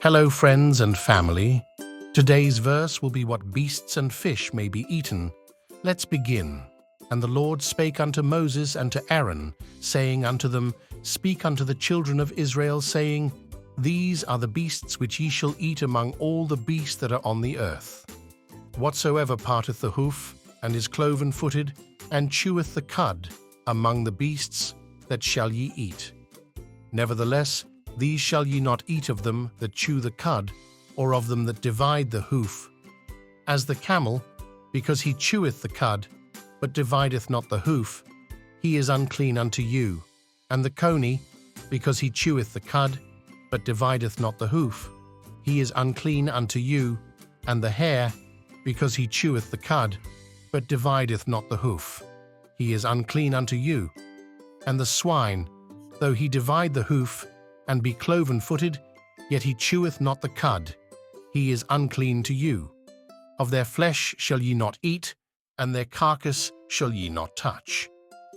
Hello, friends and family. Today's verse will be what beasts and fish may be eaten. Let's begin. And the Lord spake unto Moses and to Aaron, saying unto them, Speak unto the children of Israel, saying, These are the beasts which ye shall eat among all the beasts that are on the earth. Whatsoever parteth the hoof, and is cloven-footed, and cheweth the cud, among the beasts, that shall ye eat. Nevertheless, these shall ye not eat of them that chew the cud, or of them that divide the hoof. As the camel, because he cheweth the cud, but divideth not the hoof, he is unclean unto you. And the coney, because he cheweth the cud, but divideth not the hoof, he is unclean unto you. And the hare, because he cheweth the cud, but divideth not the hoof, he is unclean unto you. And the swine, though he divide the hoof, and be cloven-footed, yet he cheweth not the cud, he is unclean to you. Of their flesh shall ye not eat, and their carcass shall ye not touch.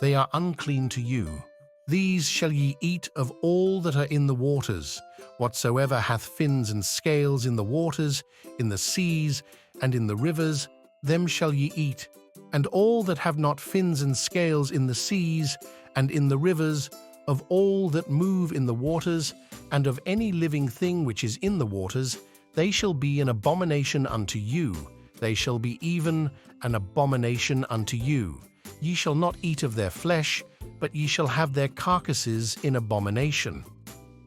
They are unclean to you. These shall ye eat of all that are in the waters, whatsoever hath fins and scales in the waters, in the seas, and in the rivers, them shall ye eat. And all that have not fins and scales in the seas, and in the rivers, of all that move in the waters, and of any living thing which is in the waters, they shall be an abomination unto you. They shall be even an abomination unto you. Ye shall not eat of their flesh, but ye shall have their carcasses in abomination.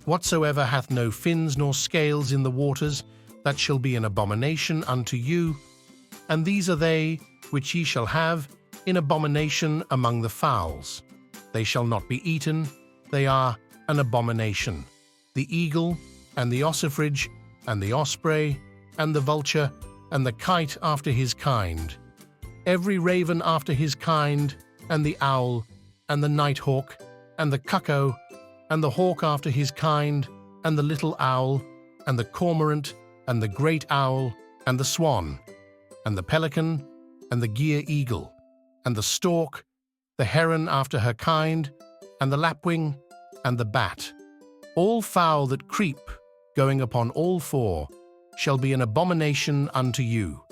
Whatsoever hath no fins nor scales in the waters, that shall be an abomination unto you. And these are they which ye shall have in abomination among the fowls. They shall not be eaten, they are an abomination. The eagle, and the ossifrage, and the osprey, and the vulture, and the kite after his kind, every raven after his kind, and the owl, and the nighthawk, and the cuckoo, and the hawk after his kind, and the little owl, and the cormorant, and the great owl, and the swan, and the pelican, and the gier eagle, and the stork, the heron after her kind, and the lapwing, and the bat. All fowl that creep, going upon all four, shall be an abomination unto you.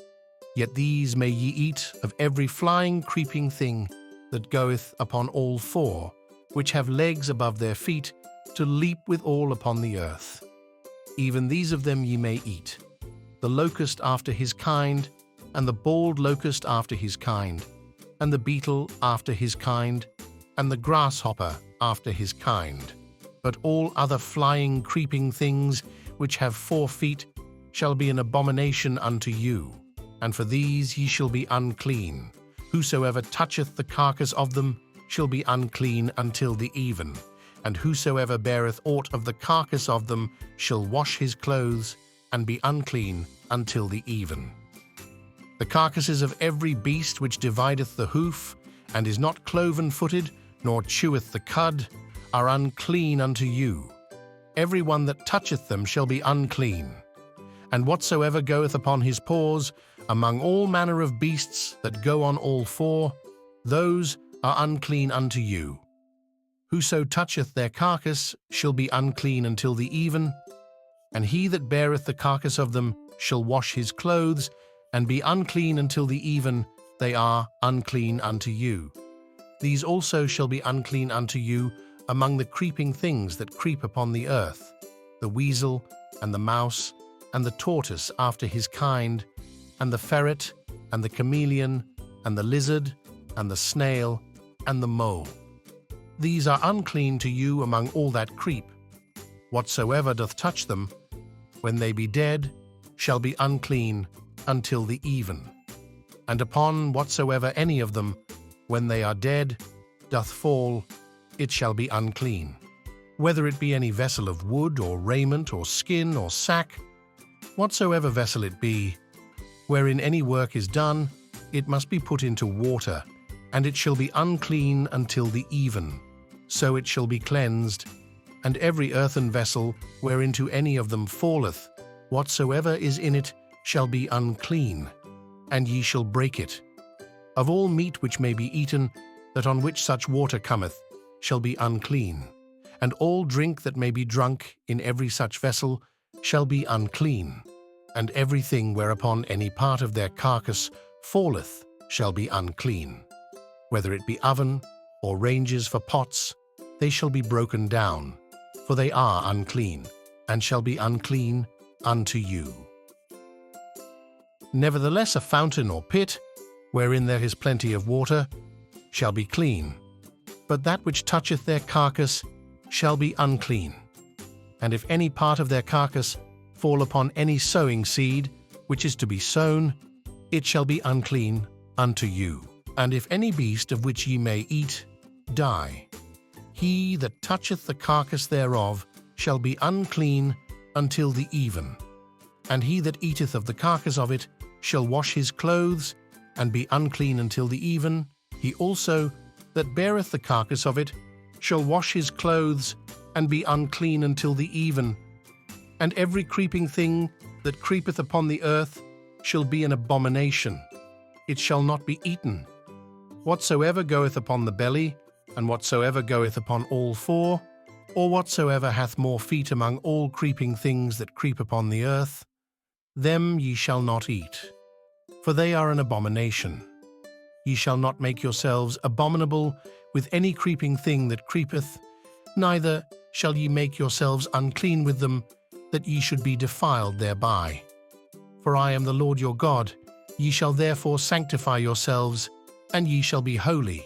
Yet these may ye eat of every flying creeping thing that goeth upon all four, which have legs above their feet, to leap withal upon the earth. Even these of them ye may eat, the locust after his kind, and the bald locust after his kind, and the beetle after his kind, and the grasshopper after his kind. But all other flying creeping things which have 4 feet shall be an abomination unto you, and for these ye shall be unclean. Whosoever toucheth the carcass of them shall be unclean until the even, and whosoever beareth aught of the carcass of them shall wash his clothes, and be unclean until the even. The carcasses of every beast which divideth the hoof, and is not cloven-footed, nor cheweth the cud, are unclean unto you. Every one that toucheth them shall be unclean. And whatsoever goeth upon his paws, among all manner of beasts that go on all four, those are unclean unto you. Whoso toucheth their carcass shall be unclean until the even, and he that beareth the carcass of them shall wash his clothes, and be unclean until the even, they are unclean unto you. These also shall be unclean unto you among the creeping things that creep upon the earth, the weasel, and the mouse, and the tortoise after his kind, and the ferret, and the chameleon, and the lizard, and the snail, and the mole. These are unclean to you among all that creep. Whatsoever doth touch them, when they be dead, shall be unclean until the even. And upon whatsoever any of them, when they are dead, doth fall, it shall be unclean. Whether it be any vessel of wood, or raiment, or skin, or sack, whatsoever vessel it be, wherein any work is done, it must be put into water, and it shall be unclean until the even. So it shall be cleansed. And every earthen vessel, whereinto any of them falleth, whatsoever is in it shall be unclean, and ye shall break it. Of all meat which may be eaten, that on which such water cometh, shall be unclean. And all drink that may be drunk in every such vessel shall be unclean, and everything whereupon any part of their carcass falleth shall be unclean. Whether it be oven or ranges for pots, they shall be broken down, for they are unclean, and shall be unclean unto you. Nevertheless, a fountain or pit, wherein there is plenty of water, shall be clean, but that which toucheth their carcass shall be unclean. And if any part of their carcass fall upon any sowing seed, which is to be sown, it shall be unclean unto you. And if any beast of which ye may eat die, he that toucheth the carcass thereof shall be unclean until the even. And he that eateth of the carcass of it shall wash his clothes, and be unclean until the even. He also that beareth the carcass of it shall wash his clothes, and be unclean until the even. And every creeping thing that creepeth upon the earth shall be an abomination. It shall not be eaten. Whatsoever goeth upon the belly, and whatsoever goeth upon all four, or whatsoever hath more feet among all creeping things that creep upon the earth, them ye shall not eat, for they are an abomination. Ye shall not make yourselves abominable with any creeping thing that creepeth, neither shall ye make yourselves unclean with them, that ye should be defiled thereby. For I am the Lord your God. Ye shall therefore sanctify yourselves, and ye shall be holy,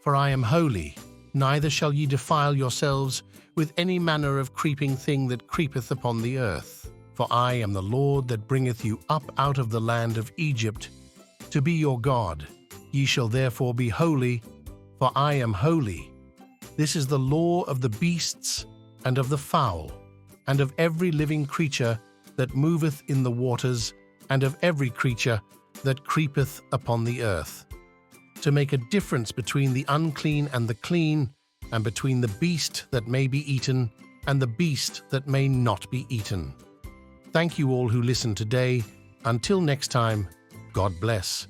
for I am holy. Neither shall ye defile yourselves with any manner of creeping thing that creepeth upon the earth. For I am the Lord that bringeth you up out of the land of Egypt, to be your God. Ye shall therefore be holy, for I am holy. This is the law of the beasts, and of the fowl, and of every living creature that moveth in the waters, and of every creature that creepeth upon the earth, to make a difference between the unclean and the clean, and between the beast that may be eaten and the beast that may not be eaten. Thank you all who listened today. Until next time, God bless.